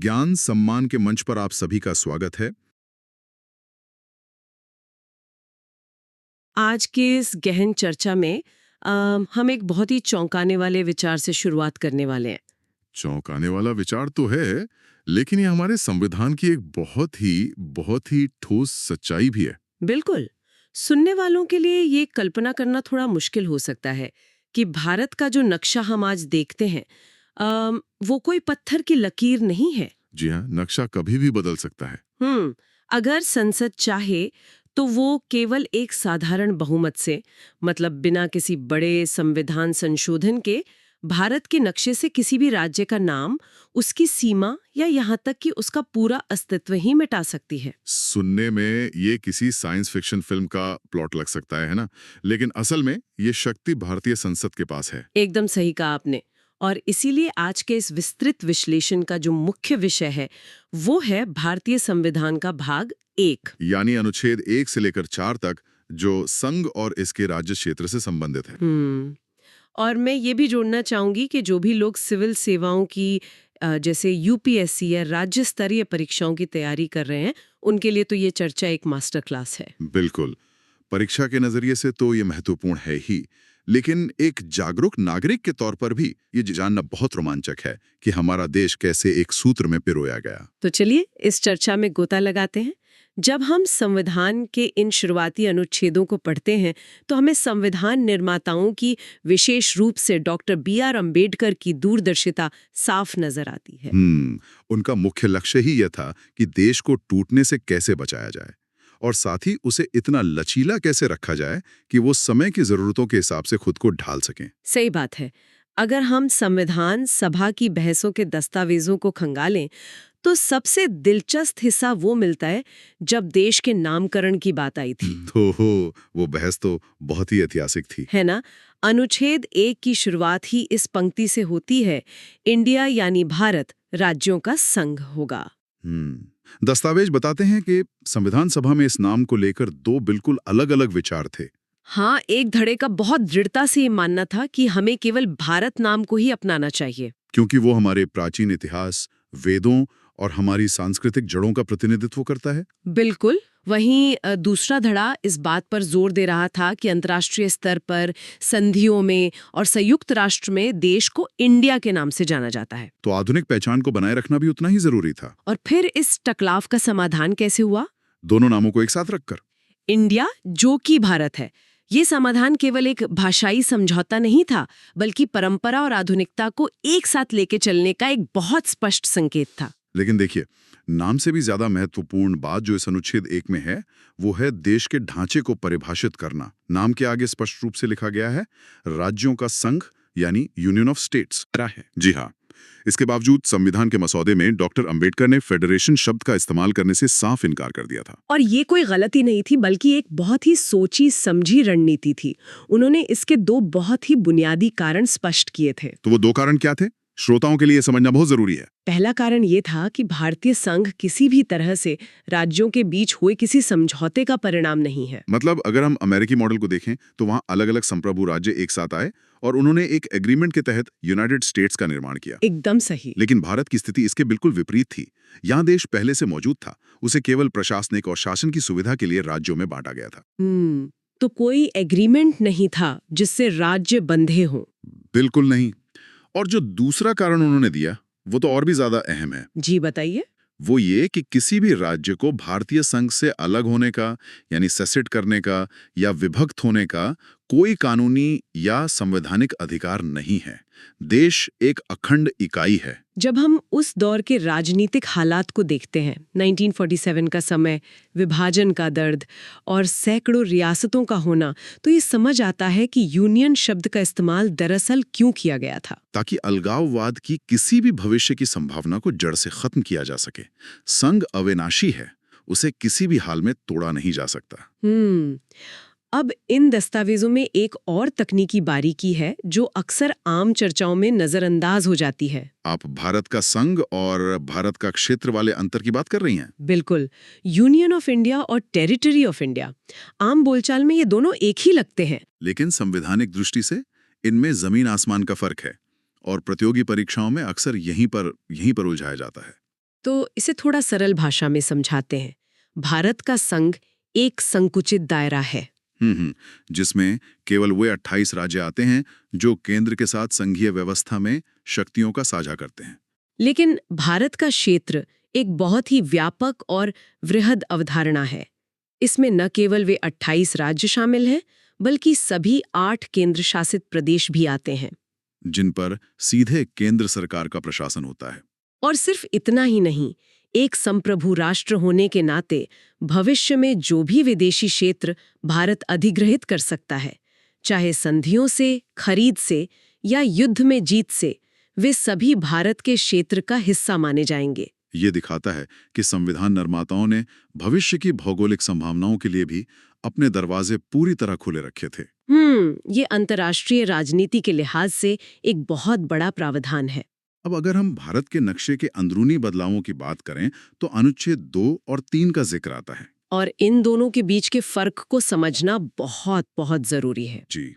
ज्ञान सम्मान के मंच पर आप सभी का स्वागत है। आज के इस गहन चर्चा में हम एक बहुत ही चौंकाने वाले विचार से शुरुआत करने वाले हैं। चौंकाने वाला विचार तो है, लेकिन ये हमारे संविधान की एक बहुत ही ठोस सच्चाई भी है। बिल्कुल। सुनने वालों के लिए ये कल्पना करना थोड़ा मुश्किल हो सकता है कि भारत का जो नक्शा हम आज देखते हैं वो कोई पत्थर की लकीर नहीं है। जी हाँ, नक्शा कभी भी बदल सकता है। अगर संसद चाहे तो वो केवल एक साधारण बहुमत से, मतलब बिना किसी बड़े संविधान संशोधन के, भारत के नक्शे से किसी भी राज्य का नाम, उसकी सीमा या यहाँ तक कि उसका पूरा अस्तित्व ही मिटा सकती है। सुनने में ये किसी साइंस फिक्शन फिल्म का प्लॉट लग सकता है ना? लेकिन असल में ये शक्ति भारतीय संसद के पास है। एकदम सही कहा आपने। और इसीलिए आज के इस विस्तृत विश्लेषण का जो मुख्य विषय है वो है भारतीय संविधान का भाग 1, यानी अनुच्छेद 1 से लेकर 4 तक, जो संघ और इसके राज्य क्षेत्र से संबंधित है। और मैं ये भी जोड़ना चाहूंगी कि जो भी लोग सिविल सेवाओं की जैसे यूपीएससी या राज्य स्तरीय परीक्षाओं की तैयारी कर रहे हैं, उनके लिए तो ये चर्चा एक मास्टर क्लास है। बिल्कुल। परीक्षा के नजरिए से तो ये महत्वपूर्ण है ही, लेकिन एक जागरूक नागरिक के तौर पर भी ये जानना बहुत रोमांचक है कि हमारा देश कैसे एक सूत्र में पिरोया गया। तो चलिए इस चर्चा में गोता लगाते हैं। जब हम संविधान के इन शुरुआती अनुच्छेदों को पढ़ते हैं तो हमें संविधान निर्माताओं की, विशेष रूप से डॉक्टर बी.आर. अम्बेडकर की दूरदर्शिता साफ नजर आती है। उनका मुख्य लक्ष्य ही यह था कि देश को टूटने से कैसे बचाया जाए और साथ ही उसे इतना लचीला कैसे रखा जाए कि वो समय की जरूरतों के हिसाब से खुद को ढाल सकें। सही बात है। अगर हम संविधान सभा की बहसों के दस्तावेजों को खंगालें तो सबसे दिलचस्प हिस्सा वो मिलता है जब देश के नामकरण की बात आई थी। वो बहस तो बहुत ही ऐतिहासिक थी, है ना? अनुच्छेद 1 की शुरुआत ही इस पंक्ति से होती है, इंडिया यानी भारत राज्यों का संघ होगा। दस्तावेज बताते हैं कि संविधान सभा में इस नाम को लेकर 2 बिल्कुल अलग-अलग विचार थे। हाँ, एक धड़े का बहुत दृढ़ता से ये मानना था कि हमें केवल भारत नाम को ही अपनाना चाहिए, क्योंकि वो हमारे प्राचीन इतिहास, वेदों और हमारी सांस्कृतिक जड़ों का प्रतिनिधित्व करता है। बिल्कुल। वहीं दूसरा धड़ा इस बात पर जोर दे रहा था कि अंतर्राष्ट्रीय स्तर पर, संधियों में और संयुक्त राष्ट्र में देश को इंडिया के नाम से जाना जाता है। तो आधुनिक पहचान को बनाए रखना भी उतना ही जरूरी था। और फिर इस टकराव का समाधान कैसे हुआ? दोनों नामों को एक साथ रखकर। इंडिया जो कि भारत है। ये समाधान केवल एक भाषाई समझौता नहीं था, बल्कि परंपरा और आधुनिकता को एक साथ लेके चलने का एक बहुत स्पष्ट संकेत था। लेकिन देखिए, नाम से भी ज्यादा महत्वपूर्ण बात जो इस अनुच्छेद 1 में है, वो है देश के ढांचे को परिभाषित करना। नाम के आगे स्पष्ट रूप से लिखा गया है राज्यों का संघ, यानी यूनियन ऑफ स्टेट्स है। जी हाँ, इसके बावजूद संविधान के मसौदे में डॉक्टर अंबेडकर ने फेडरेशन शब्द का इस्तेमाल करने से साफ इनकार कर दिया था। और ये कोई गलती नहीं थी, बल्कि एक बहुत ही सोची समझी रणनीति थी। उन्होंने इसके 2 बहुत ही बुनियादी कारण स्पष्ट किए थे। तो वो 2 कारण क्या थे? श्रोताओं के लिए समझना बहुत जरूरी है। पहला कारण ये था कि भारतीय संघ किसी भी तरह से राज्यों के बीच हुए किसी समझौते का परिणाम नहीं है। मतलब अगर हम अमेरिकी मॉडल को देखें तो वहाँ अलग-अलग संप्रभु राज्य एक साथ आए और उन्होंने एक एग्रीमेंट के तहत यूनाइटेड स्टेट्स का निर्माण किया। एकदम सही। लेकिन भारत की स्थिति इसके बिल्कुल विपरीत थी। यहाँ देश पहले से मौजूद था, उसे केवल प्रशासनिक और शासन की सुविधा के लिए राज्यों में बांटा गया था। तो कोई एग्रीमेंट नहीं था जिससे राज्य बंधे हों। बिल्कुल नहीं। और जो दूसरा कारण उन्होंने दिया वो तो और भी ज्यादा अहम है। जी बताइए। वो ये कि किसी भी राज्य को भारतीय संघ से अलग होने का, यानी सेसेट करने का या विभक्त होने का कोई कानूनी या संवैधानिक अधिकार नहीं है। देश एक अखंड इकाई है। जब हम उस दौर के राजनीतिक हालात को देखते हैं, 1947 का समय, विभाजन का दर्द और सैकड़ों रियासतों का होना, तो ये समझ आता है कि यूनियन शब्द का इस्तेमाल दरअसल क्यों किया गया था। ताकि अलगाववाद की किसी भी भविष्य की संभावना को जड़ से खत्म किया जा सके। संघ अविनाशी है, उसे किसी भी हाल में तोड़ा नहीं जा सकता। अब इन दस्तावेजों में एक और तकनीकी बारीकी है जो अक्सर आम चर्चाओं में नजरअंदाज हो जाती है। आप भारत का संघ और भारत का क्षेत्र वाले अंतर की बात कर रही हैं? बिल्कुल। यूनियन ऑफ इंडिया और टेरिटरी ऑफ इंडिया, आम बोलचाल में ये दोनों एक ही लगते हैं। लेकिन संवैधानिक दृष्टि से इनमें जमीन आसमान का फर्क है और प्रतियोगी परीक्षाओं में अक्सर यहीं पर उलझाया जाता है। तो इसे थोड़ा सरल भाषा में समझाते हैं। भारत का संघ एक संकुचित दायरा है जिसमें केवल वे 28 राज्य आते हैं जो केंद्र के साथ संघीय व्यवस्था में शक्तियों का साझा करते हैं। लेकिन भारत का क्षेत्र एक बहुत ही व्यापक और वृहद अवधारणा है। इसमें न केवल वे 28 राज्य शामिल हैं, बल्कि सभी 8 केंद्र शासित प्रदेश भी आते हैं, जिन पर सीधे केंद्र सरकार का प्रशासन होता है। और सिर्फ इतना ही नहीं, एक संप्रभु राष्ट्र होने के नाते भविष्य में जो भी विदेशी क्षेत्र भारत अधिग्रहित कर सकता है, चाहे संधियों से, खरीद से या युद्ध में जीत से, वे सभी भारत के क्षेत्र का हिस्सा माने जाएंगे। ये दिखाता है कि संविधान निर्माताओं ने भविष्य की भौगोलिक संभावनाओं के लिए भी अपने दरवाजे पूरी तरह खुले रखे थे। ये अंतर्राष्ट्रीय राजनीति के लिहाज से एक बहुत बड़ा प्रावधान है। अब अगर हम भारत के नक्शे के अंदरूनी बदलावों की बात करें तो अनुच्छेद 2 और 3 का जिक्र आता है। और इन दोनों के बीच के फर्क को समझना बहुत बहुत जरूरी है। जी,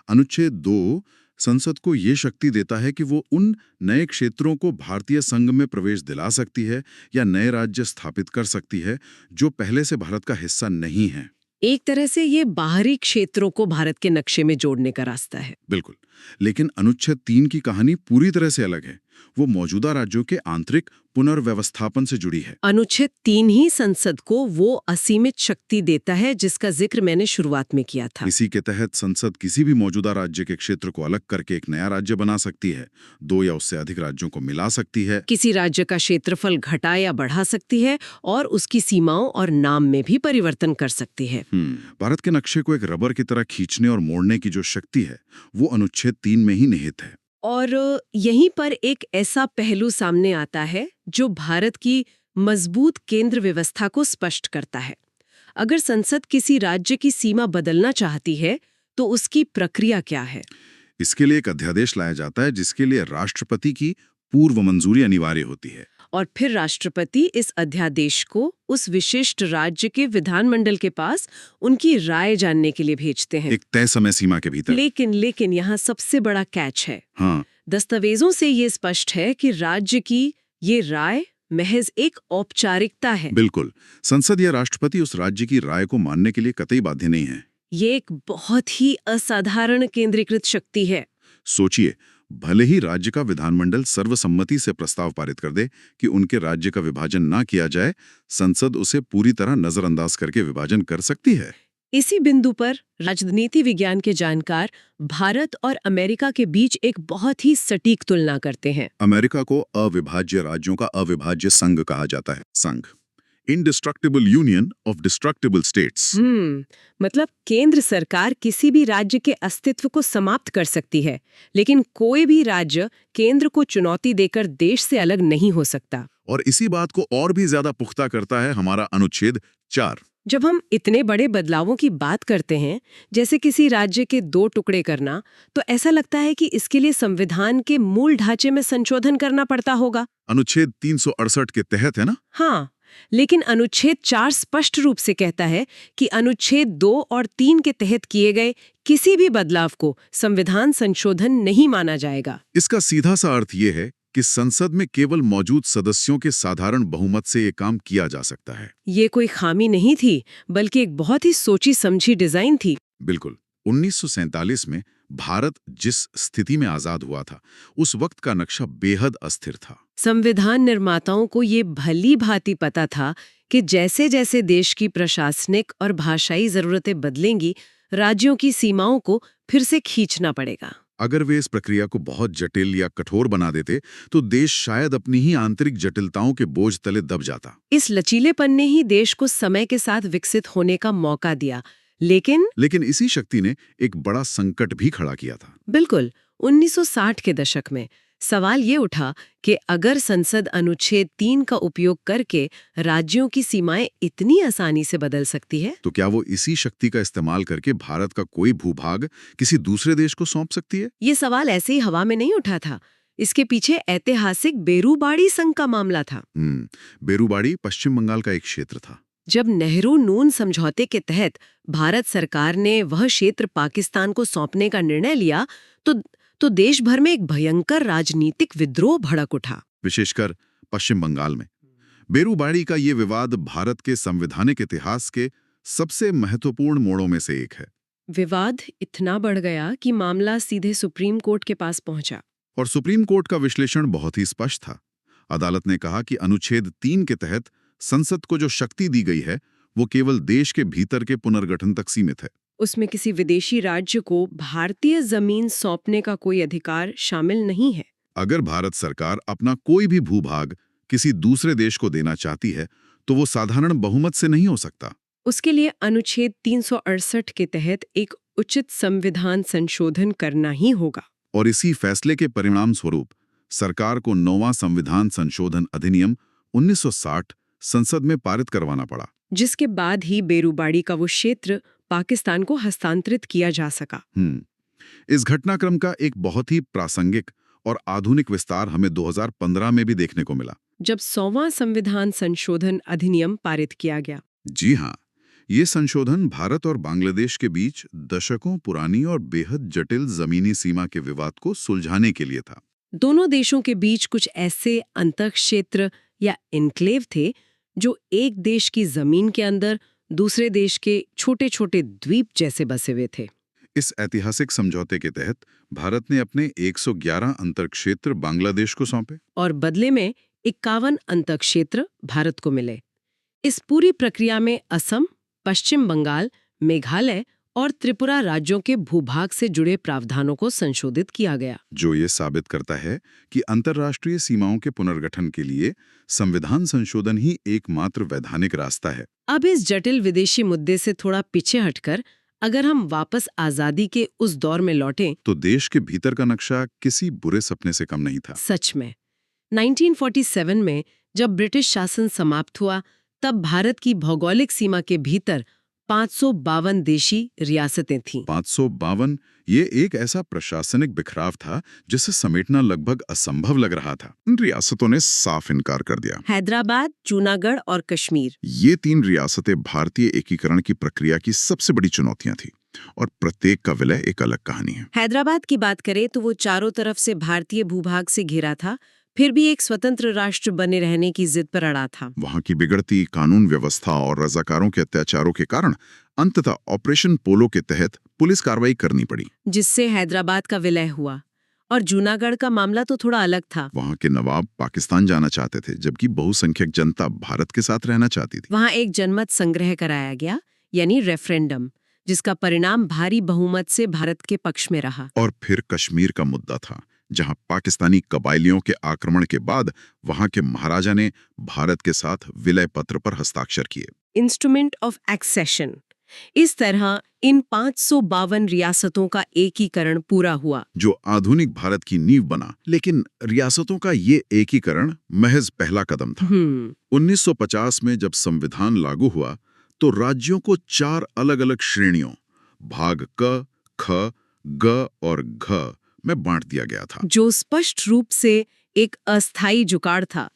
अनुच्छेद 2 संसद को ये शक्ति देता है कि वो उन नए क्षेत्रों को भारतीय संघ में प्रवेश दिला सकती है या नए राज्य स्थापित कर सकती है जो पहले से भारत का हिस्सा नहीं है। एक तरह से ये बाहरी क्षेत्रों को भारत के नक्शे में जोड़ने का रास्ता है। बिल्कुल, लेकिन अनुच्छेद 3 की कहानी पूरी तरह से अलग है। वो मौजूदा राज्यों के आंतरिक पुनर्व्यवस्थापन से जुड़ी है। अनुच्छेद 3 ही संसद को वो असीमित शक्ति देता है जिसका जिक्र मैंने शुरुआत में किया था। इसी के तहत संसद किसी भी मौजूदा राज्य के क्षेत्र को अलग करके एक नया राज्य बना सकती है, 2 या उससे अधिक राज्यों को मिला सकती है, किसी राज्य का क्षेत्रफल घटा या बढ़ा सकती है और उसकी सीमाओं और नाम में भी परिवर्तन कर सकती है। भारत के नक्शे को एक रबर की तरह खींचने और मोड़ने की जो शक्ति है वो अनुच्छेद 3 में ही निहित है। और यहीं पर एक ऐसा पहलू सामने आता है जो भारत की मजबूत केंद्र व्यवस्था को स्पष्ट करता है। अगर संसद किसी राज्य की सीमा बदलना चाहती है तो उसकी प्रक्रिया क्या है? इसके लिए एक अध्यादेश लाया जाता है जिसके लिए राष्ट्रपति की पूर्व मंजूरी अनिवार्य होती है। और फिर राष्ट्रपति इस अध्यादेश को उस विशिष्ट राज्य के विधानमंडल के पास उनकी राय जानने के लिए भेजते हैं, एक तय समय सीमा के भीतर। लेकिन यहाँ सबसे बड़ा कैच है। हाँ, दस्तावेजों से ये स्पष्ट है कि राज्य की ये राय महज एक औपचारिकता है। बिल्कुल, संसद या राष्ट्रपति उस राज्य की राय को मानने के लिए कतई बाध्य नहीं है। ये एक बहुत ही असाधारण केंद्रीकृत शक्ति है। सोचिए, भले ही राज्य का विधानमंडल सर्वसम्मति से प्रस्ताव पारित कर दे कि उनके राज्य का विभाजन ना किया जाए, संसद उसे पूरी तरह नजरअंदाज करके विभाजन कर सकती है। इसी बिंदु पर राजनीति विज्ञान के जानकार भारत और अमेरिका के बीच एक बहुत ही सटीक तुलना करते हैं। अमेरिका को अविभाज्य राज्यों का अविभाज्य संघ कहा जाता है। संघ, indestructible union of destructible states. मतलब केंद्र सरकार किसी भी राज्य के अस्तित्व को समाप्त कर सकती है, लेकिन कोई भी राज्य केंद्र को चुनौती देकर देश से अलग नहीं हो सकता। और इसी बात को और भी ज्यादा पुख्ता करता है हमारा अनुच्छेद 4। जब हम इतने बड़े बदलावों की बात करते हैं, जैसे किसी राज्य के 2 टुकड़े करना, तो ऐसा लगता है कि इसके लिए संविधान के मूल ढांचे में संशोधन करना पड़ता होगा। अनुच्छेद 368 के तहत, है ना? हाँ, लेकिन अनुच्छेद 4 स्पष्ट रूप से कहता है कि अनुच्छेद 2 और 3 के तहत किए गए किसी भी बदलाव को संविधान संशोधन नहीं माना जाएगा। इसका सीधा सा अर्थ ये है कि संसद में केवल मौजूद सदस्यों के साधारण बहुमत से ये काम किया जा सकता है। ये कोई खामी नहीं थी, बल्कि एक बहुत ही सोची समझी डिजाइन थी। बिल्कुल। 1947 में भारत जिस स्थिति में आजाद हुआ था, उस वक्त का नक्शा बेहद अस्थिर था। संविधान निर्माताओं को ये भली भांति पता था कि जैसे जैसे देश की प्रशासनिक और भाषाई जरूरतें बदलेंगी, राज्यों की सीमाओं को फिर से खींचना पड़ेगा। अगर वे इस प्रक्रिया को बहुत जटिल या कठोर बना देते तो देश शायद अपनी ही आंतरिक जटिलताओं के बोझ तले दब जाता। इस लचीलेपन ने ही देश को समय के साथ विकसित होने का मौका दिया, लेकिन इसी शक्ति ने एक बड़ा संकट भी खड़ा किया था। बिल्कुल, 1960 के दशक में सवाल ये उठा कि अगर संसद अनुच्छेद 3 का उपयोग करके राज्यों की सीमाएं इतनी आसानी से बदल सकती है, तो क्या वो इसी शक्ति का इस्तेमाल करके भारत का कोई भूभाग किसी दूसरे देश को सौंप सकती है? ये सवाल ऐसे ही हवा में नहीं उठा था। इसके पीछे ऐतिहासिक बेरूबाड़ी संघ का मामला था। बेरूबाड़ी पश्चिम बंगाल का एक क्षेत्र था। जब नेहरू नून समझौते के तहत भारत सरकार ने वह क्षेत्र पाकिस्तान को सौंपने का निर्णय लिया, तो देश भर में एक भयंकर राजनीतिक विद्रोह भड़क उठा, विशेषकर पश्चिम बंगाल में। बेरुबाड़ी का ये विवाद भारत के संवैधानिक इतिहास के सबसे महत्वपूर्ण मोड़ों में से एक है। विवाद इतना बढ़ गया कि मामला सीधे सुप्रीम कोर्ट के पास पहुंचा। और सुप्रीम कोर्ट का विश्लेषण बहुत ही स्पष्ट था। अदालत ने कहा कि अनुच्छेद 3 के तहत संसद को जो शक्ति दी गई है वो केवल देश के भीतर के पुनर्गठन तक सीमित है। उसमें किसी विदेशी राज्य को भारतीय जमीन सौंपने का कोई अधिकार शामिल नहीं है। अगर भारत सरकार अपना कोई भी भूभाग किसी दूसरे देश को देना चाहती है तो वो साधारण बहुमत से नहीं हो सकता। उसके लिए अनुच्छेद 368 के तहत एक उचित संविधान संशोधन करना ही होगा। और इसी फैसले के परिणाम स्वरूप सरकार को 9वां संविधान संशोधन अधिनियम 1960 संसद में पारित करवाना पड़ा, जिसके बाद ही बेरुबाड़ी का वो क्षेत्र पाकिस्तान को हस्तांतरित किया जा सका। इस घटनाक्रम का एक बहुत ही प्रासंगिक और आधुनिक विस्तार हमें 2015 में भी देखने को मिला, जब 100वां संविधान संशोधन अधिनियम पारित किया गया। जी हाँ, ये संशोधन भारत और बांग्लादेश के बीच दशकों पुरानी और बेहद जटिल जमीनी सीमा के विवाद को सुलझाने के लिए था। दोनों देशों के बीच कुछ ऐसे अंतःक्षेत्र या एन्क्लेव थे जो एक देश की जमीन के अंदर दूसरे देश के छोटे छोटे द्वीप जैसे बसे हुए थे। इस ऐतिहासिक समझौते के तहत भारत ने अपने 111 अंतर्क्षेत्र बांग्लादेश को सौंपे और बदले में 51 अंतःक्षेत्र भारत को मिले। इस पूरी प्रक्रिया में असम, पश्चिम बंगाल, मेघालय और त्रिपुरा राज्यों के भूभाग से जुड़े प्रावधानों को संशोधित किया गया, जो ये साबित करता है कि अंतर्राष्ट्रीय सीमाओं के पुनर्गठन के लिए संविधान संशोधन ही एकमात्र वैधानिक रास्ता है। अब इस जटिल विदेशी मुद्दे से थोड़ा पीछे हटकर अगर हम वापस आजादी के उस दौर में लौटें तो देश के भीतर का नक्शा किसी बुरे सपने से कम नहीं था। सच में 1947 में जब ब्रिटिश शासन समाप्त हुआ तब भारत की भौगोलिक सीमा के भीतर 552 देशी रियासतें थीं। 552, ये एक ऐसा प्रशासनिक बिखराव था जिसे समेटना लगभग असंभव लग रहा था। इन रियासतों ने साफ इनकार कर दिया। हैदराबाद, जूनागढ़ और कश्मीर, ये 3 रियासतें भारतीय एकीकरण की प्रक्रिया की सबसे बड़ी चुनौतियां थी और प्रत्येक का विलय एक अलग कहानी है। हैदराबाद की बात करें तो वो चारों तरफ से भारतीय भूभाग से घिरा था, फिर भी एक स्वतंत्र राष्ट्र बने रहने की जिद पर अड़ा था। वहां की बिगड़ती कानून व्यवस्था और रजाकारों के अत्याचारों के कारण अंततः ऑपरेशन पोलो के तहत पुलिस कार्रवाई करनी पड़ी, जिससे हैदराबाद का विलय हुआ। और जूनागढ़ का मामला तो थोड़ा अलग था। वहां के नवाब पाकिस्तान जाना चाहते थे जबकि बहुसंख्यक जनता भारत के साथ रहना चाहती थी। वहां एक जनमत संग्रह कराया गया, यानी रेफरेंडम, जिसका परिणाम भारी बहुमत से भारत के पक्ष में रहा। और फिर कश्मीर का मुद्दा था, जहां पाकिस्तानी कबायलियों के आक्रमण के बाद वहां के महाराजा ने भारत के साथ विलय पत्र पर हस्ताक्षर किए, इंस्ट्रूमेंट ऑफ एक्सेशन। इस तरह इन 552 रियासतों का एकीकरण पूरा हुआ, जो आधुनिक भारत की नींव बना। लेकिन रियासतों का ये एकीकरण महज पहला कदम था। 1950 में जब संविधान लागू हुआ तो राज्यों को 4 अलग-अलग श्रेणियों भाग क, ख, ग और घ में बांट दिया गया था, जो स्पष्ट रूप से एक अस्थायी जुगाड़ था।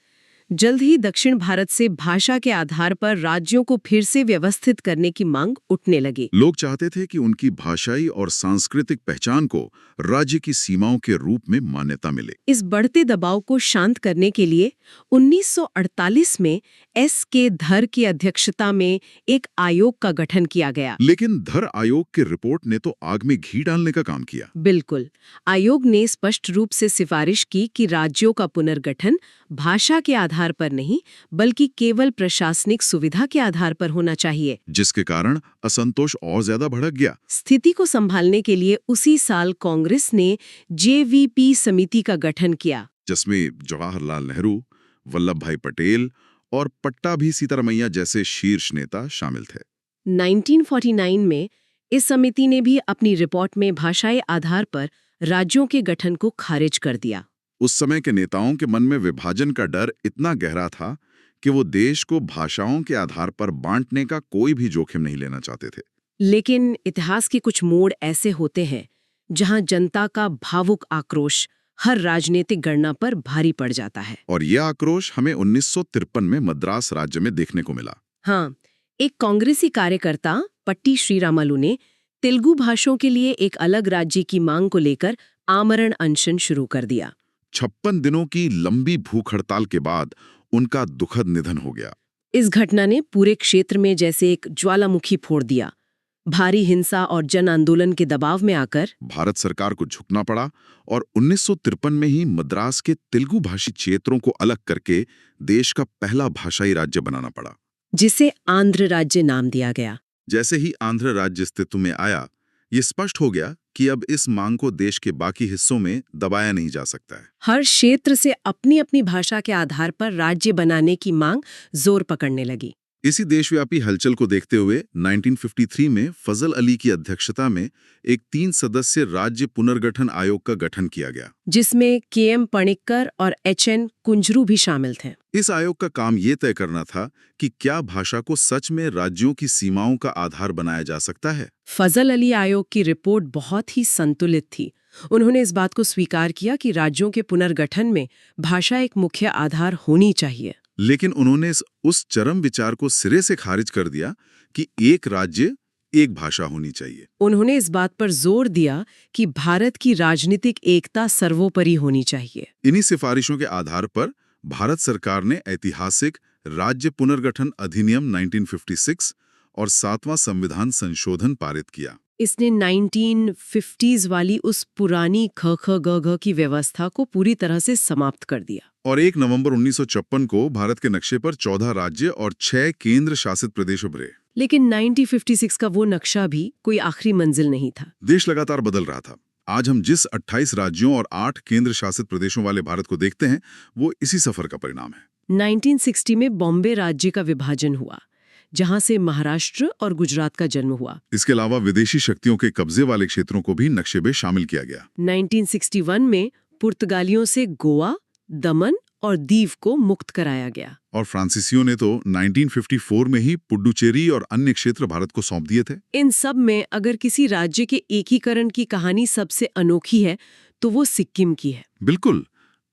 जल्द ही दक्षिण भारत से भाषा के आधार पर राज्यों को फिर से व्यवस्थित करने की मांग उठने लगी। लोग चाहते थे कि उनकी भाषाई और सांस्कृतिक पहचान को राज्य की सीमाओं के रूप में मान्यता मिले। इस बढ़ते दबाव को शांत करने के लिए 1948 में S.K. धर की अध्यक्षता में एक आयोग का गठन किया गया। लेकिन धर आयोग की रिपोर्ट ने तो आग में घी डालने का काम किया। बिल्कुल, आयोग ने स्पष्ट रूप से सिफारिश की कि राज्यों का पुनर्गठन भाषा के आधार पर नहीं बल्कि केवल प्रशासनिक सुविधा के आधार पर होना चाहिए, जिसके कारण असंतोष और ज्यादा भड़क गया। स्थिति को संभालने के लिए उसी साल कांग्रेस ने JVP समिति का गठन किया, जिसमें जवाहरलाल नेहरू, वल्लभ भाई पटेल और पट्टाभी सीतारमैया जैसे शीर्ष नेता शामिल थे। 1949 में इस समिति ने भी अपनी रिपोर्ट में भाषाई आधार पर राज्यों के गठन को खारिज कर दिया। उस समय के नेताओं के मन में विभाजन का डर इतना गहरा था कि वो देश को भाषाओं के आधार पर बांटने का कोई भी जोखिम नहीं लेना चाहते थे। लेकिन इतिहास के कुछ मोड़ ऐसे होते हैं जहां जनता का भावुक आक्रोश हर राजनीतिक गणना पर भारी पड़ जाता है। और यह आक्रोश हमें 1953 में मद्रास राज्य में देखने को मिला। हाँ, एक कांग्रेसी कार्यकर्ता पट्टी श्रीरामालू ने तेलुगु भाषाओं के लिए एक अलग राज्य की मांग को लेकर आमरण अनशन शुरू कर दिया। 56 दिनों की लंबी भूख हड़ताल के बाद उनका दुखद निधन हो गया। इस घटना ने पूरे क्षेत्र में जैसे एक ज्वालामुखी फोड़ दिया। भारी हिंसा और जन आंदोलन के दबाव में आकर भारत सरकार को झुकना पड़ा और 1953 में ही मद्रास के तेलुगु भाषी क्षेत्रों को अलग करके देश का पहला भाषाई राज्य बनाना पड़ा, जिसे आंध्र राज्य नाम दिया गया। जैसे ही आंध्र राज्य अस्तित्व में आया, ये स्पष्ट हो गया कि अब इस मांग को देश के बाकी हिस्सों में दबाया नहीं जा सकता है। हर क्षेत्र से अपनी अपनी भाषा के आधार पर राज्य बनाने की मांग जोर पकड़ने लगी। इसी देशव्यापी हलचल को देखते हुए 1953 में फजल अली की अध्यक्षता में एक 3 सदस्यीय राज्य पुनर्गठन आयोग का गठन किया गया, जिसमें के.एम. पणिक्कर और एच.एन. कुंजरू भी शामिल थे। इस आयोग का काम ये तय करना था कि क्या भाषा को सच में राज्यों की सीमाओं का आधार बनाया जा सकता है। फजल अली आयोग की रिपोर्ट बहुत ही संतुलित थी। उन्होंने इस बात को स्वीकार किया कि राज्यों के पुनर्गठन में भाषा एक मुख्य आधार होनी चाहिए। लेकिन उन्होंने उस चरम विचार को सिरे से खारिज कर दिया कि एक राज्य एक भाषा होनी चाहिए। उन्होंने इस बात पर जोर दिया कि भारत की राजनीतिक एकता सर्वोपरि होनी चाहिए। इन्हीं सिफारिशों के आधार पर भारत सरकार ने ऐतिहासिक राज्य पुनर्गठन अधिनियम 1956 और 7वां संविधान संशोधन पारित किया। इसने 1950s वाली उस पुरानी ख ख ग घ की व्यवस्था को पूरी तरह से समाप्त कर दिया। और 1 नवंबर 1956 को भारत के नक्शे पर 14 राज्य और 6 केंद्र शासित प्रदेश उभरे। लेकिन 1956 का वो नक्शा भी कोई आखिरी मंजिल नहीं था। देश लगातार बदल रहा था। आज हम जिस 28 राज्यों और 8 केंद्र शासित प्रदेशों वाले भारत को देखते हैं, वो इसी सफर का परिणाम है। 1960 में बॉम्बे राज्य का विभाजन हुआ, जहां से महाराष्ट्र और गुजरात का जन्म हुआ। इसके अलावा विदेशी शक्तियों के कब्जे वाले क्षेत्रों को भी नक्शे में शामिल किया गया। 1961 में पुर्तगालियों से गोवा, दमन और दीव को मुक्त कराया गया। और फ्रांसीसियों ने तो 1954 में ही पुडुचेरी और अन्य क्षेत्र भारत को सौंप दिए थे। इन सब में अगर किसी राज्य के एकीकरण की कहानी सबसे अनोखी है तो वो सिक्किम की है। बिल्कुल।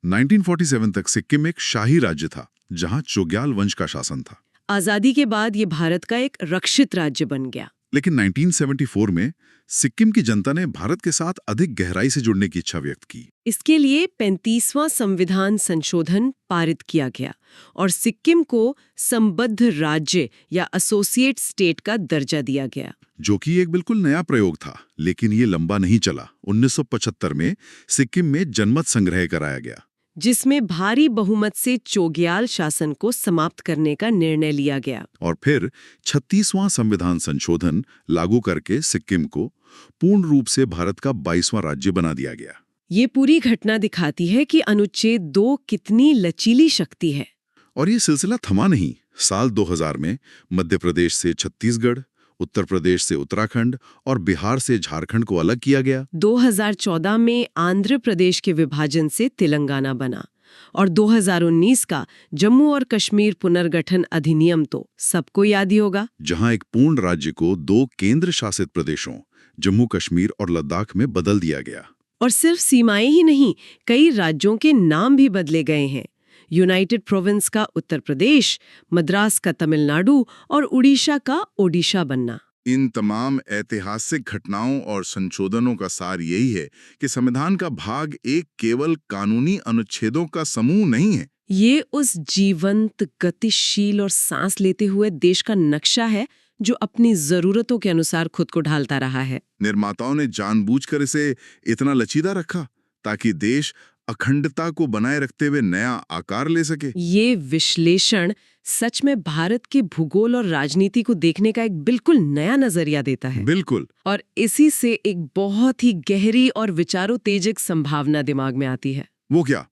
1947 तक सिक्किम एक शाही राज्य था, जहां चोग्याल वंश का शासन था। आजादी के बाद ये भारत का एक रक्षित राज्य बन गया। लेकिन 1974 में सिक्किम की जनता ने भारत के साथ अधिक गहराई से जुड़ने की इच्छा व्यक्त की। इसके लिए 35वां संविधान संशोधन पारित किया गया और सिक्किम को संबद्ध राज्य या एसोसिएट स्टेट का दर्जा दिया गया, जो कि एक बिल्कुल नया प्रयोग था। लेकिन ये लंबा नहीं चला। 1975 में सिक्किम में जनमत संग्रह कराया गया, जिसमें भारी बहुमत से चोग्याल शासन को समाप्त करने का निर्णय लिया गया। और फिर 36वां संविधान संशोधन लागू करके सिक्किम को पूर्ण रूप से भारत का 22वां राज्य बना दिया गया। ये पूरी घटना दिखाती है कि अनुच्छेद 2 कितनी लचीली शक्ति है। और ये सिलसिला थमा नहीं। साल 2000 में मध्य प्रदेश से छत्तीसगढ़, उत्तर प्रदेश से उत्तराखंड और बिहार से झारखंड को अलग किया गया। 2014 में आंध्र प्रदेश के विभाजन से तेलंगाना बना और 2019 का जम्मू और कश्मीर पुनर्गठन अधिनियम तो सबको याद ही होगा, जहां एक पूर्ण राज्य को 2 केंद्र शासित प्रदेशों जम्मू कश्मीर और लद्दाख में बदल दिया गया। और सिर्फ सीमाएं ही नहीं, कई राज्यों के नाम भी बदले गए हैं। यूनाइटेड प्रोविंस का उत्तर प्रदेश, मद्रास का तमिलनाडु और उड़ीसा का ओडिशा बनना। इन तमाम ऐतिहासिक घटनाओं और संशोधनों का सार यही है कि संविधान का भाग एक केवल कानूनी अनुच्छेदों का समूह नहीं है। ये उस जीवंत, गतिशील और सांस लेते हुए देश का नक्शा है जो अपनी जरूरतों के अनुसार खुद को ढालता रहा है। निर्माताओं ने जानबूझकर इसे इतना लचीला रखा ताकि देश अखंडता को बनाए रखते हुए नया आकार ले सके। ये विश्लेषण सच में भारत के भूगोल और राजनीति को देखने का एक बिल्कुल नया नजरिया देता है। बिल्कुल। और इसी से एक बहुत ही गहरी और विचारोत्तेजक संभावना दिमाग में आती है। वो क्या?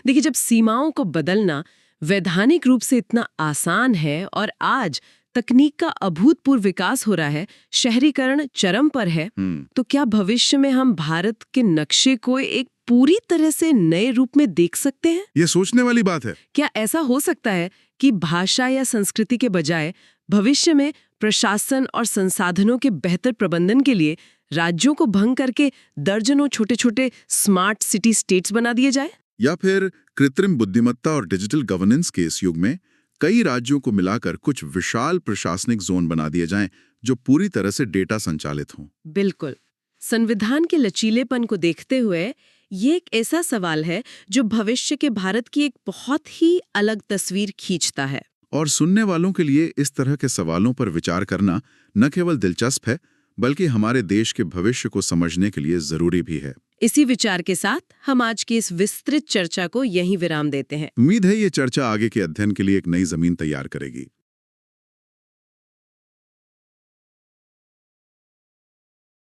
देखिए, जब सीमाओं को बदलना वैधानिक रूप से इतना आसान है और आज तकनीक का अभूतपूर्व विकास हो रहा है, शहरीकरण चरम पर है, तो क्या भविष्य में हम भारत के नक्शे को एक पूरी तरह से नए रूप में देख सकते हैं? ये सोचने वाली बात है। क्या ऐसा हो सकता है कि भाषा या संस्कृति के बजाय भविष्य में प्रशासन और संसाधनों के बेहतर प्रबंधन के लिए राज्यों को भंग करके दर्जनों छोटे-छोटे स्मार्ट सिटी स्टेट्स बना दिए जाए? या फिर कृत्रिम बुद्धिमत्ता और डिजिटल गवर्नेंस के इस युग में कई राज्यों को मिलाकर कुछ विशाल प्रशासनिक जोन बना दिए जाएं जो पूरी तरह से डेटा संचालित हों? बिल्कुल। संविधान के लचीलेपन को देखते हुए ये एक ऐसा सवाल है जो भविष्य के भारत की एक बहुत ही अलग तस्वीर खींचता है। और सुनने वालों के लिए इस तरह के सवालों पर विचार करना न केवल दिलचस्प है, बल्कि हमारे देश के भविष्य को समझने के लिए जरूरी भी है। इसी विचार के साथ हम आज की इस विस्तृत चर्चा को यहीं विराम देते हैं। उम्मीद है ये चर्चा आगे के अध्ययन के लिए एक नई जमीन तैयार करेगी।